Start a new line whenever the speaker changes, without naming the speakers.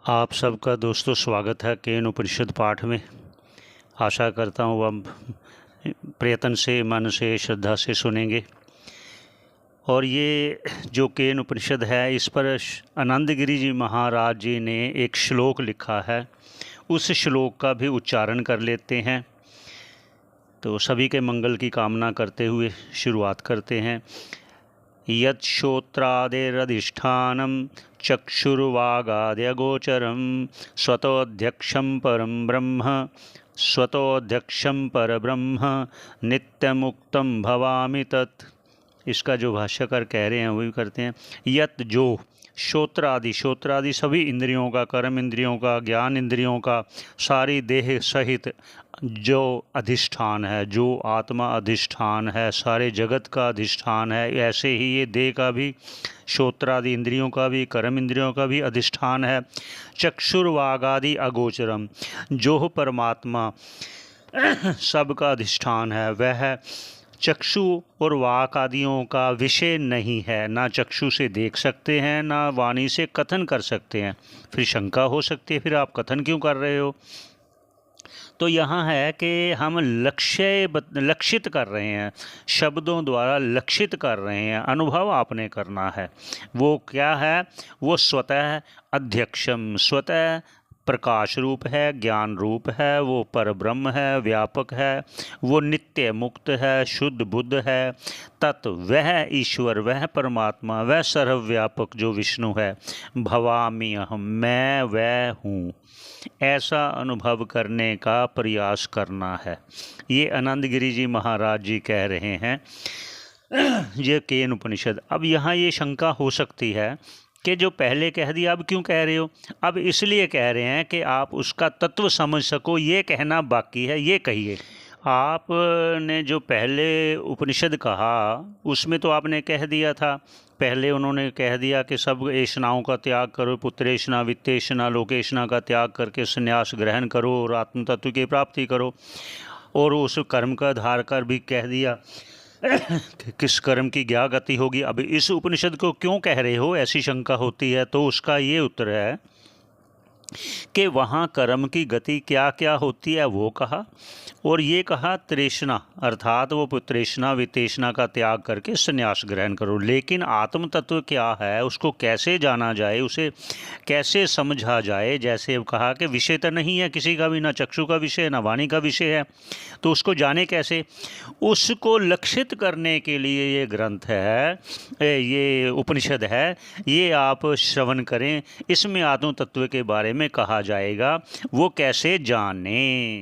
आप सबका दोस्तों स्वागत है केन उपनिषद पाठ में। आशा करता हूँ अब प्रयत्न से, मन से, श्रद्धा से सुनेंगे। और ये जो केन उपनिषद है, इस पर आनंदगिरी जी महाराज जी ने एक श्लोक लिखा है। उस श्लोक का भी उच्चारण कर लेते हैं। तो सभी के मंगल की कामना करते हुए शुरुआत करते हैं। यत् श्रोत्रादेरधिष्ठानं चक्षुर्वागाद्यगोचरं स्वतोऽध्यक्षं परं ब्रह्म स्वतोऽध्यक्षं परब्रह्म नित्यमुक्तं भवामि तत्। इसका जो भाष्यकार कह रहे हैं वही करते हैं। यत् जो श्रोत्रादि सभी इंद्रियों का, कर्म इंद्रियों का, ज्ञान इंद्रियों का, सारी देह सहित जो अधिष्ठान है, जो आत्मा अधिष्ठान है, सारे जगत का अधिष्ठान है, ऐसे ही ये देह का भी, श्रोत्रादि इंद्रियों का भी, कर्म इंद्रियों का भी अधिष्ठान है। चक्षुर्वागादि अगोचरम, जो परमात्मा सबका अधिष्ठान है, वह चक्षु और वाक आदियों का विषय नहीं है। ना चक्षु से देख सकते हैं, ना वाणी से कथन कर सकते हैं। फिर शंका हो सकती है, फिर आप कथन क्यों कर रहे हो? तो यहाँ है कि हम लक्षित कर रहे हैं, शब्दों द्वारा लक्षित कर रहे हैं, अनुभव आपने करना है। वो क्या है? वो स्वतः अध्यक्षम, स्वतः प्रकाश रूप है, ज्ञान रूप है, वो परब्रह्म है, व्यापक है, वो नित्य मुक्त है, शुद्ध बुद्ध है। तत् वह ईश्वर, वह परमात्मा, वह सर्वव्यापक जो विष्णु है। भवामि अहम, मैं वह हूँ, ऐसा अनुभव करने का प्रयास करना है। ये आनंदगिरी जी महाराज जी कह रहे हैं, ये केन उपनिषद। अब यहाँ ये शंका हो सकती है कि जो पहले कह दिया अब क्यों कह रहे हो? अब इसलिए कह रहे हैं कि आप उसका तत्व समझ सको, ये कहना बाकी है, ये कहिए। आपने जो पहले उपनिषद कहा उसमें तो आपने कह दिया था, पहले उन्होंने कह दिया कि सब ऐषणाओं का त्याग करो, पुत्रेषणा, वित्तेषणा, लोकेषणा का त्याग करके संन्यास ग्रहण करो और आत्म तत्व की प्राप्ति करो। और उस कर्म का आधार कर भी कह दिया किस कर्म की क्या गति होगी। अब इस उपनिषद को क्यों कह रहे हो, ऐसी शंका होती है। तो उसका ये उत्तर है कि वहाँ कर्म की गति क्या क्या होती है वो कहा, और ये कहा तृष्णा, अर्थात वो पुत्रेषणा वित्तेषणा का त्याग करके संन्यास ग्रहण करो। लेकिन आत्म तत्व क्या है, उसको कैसे जाना जाए, उसे कैसे समझा जाए? जैसे कहा कि विषय तो नहीं है किसी का भी, ना चक्षु का विषय, ना वाणी का विषय है, तो उसको जाने कैसे? उसको लक्षित करने के लिए ये ग्रंथ है, ये उपनिषद है, ये आप श्रवण करें। इसमें आत्म तत्व के बारे में कहा जाएगा, वो कैसे जाने।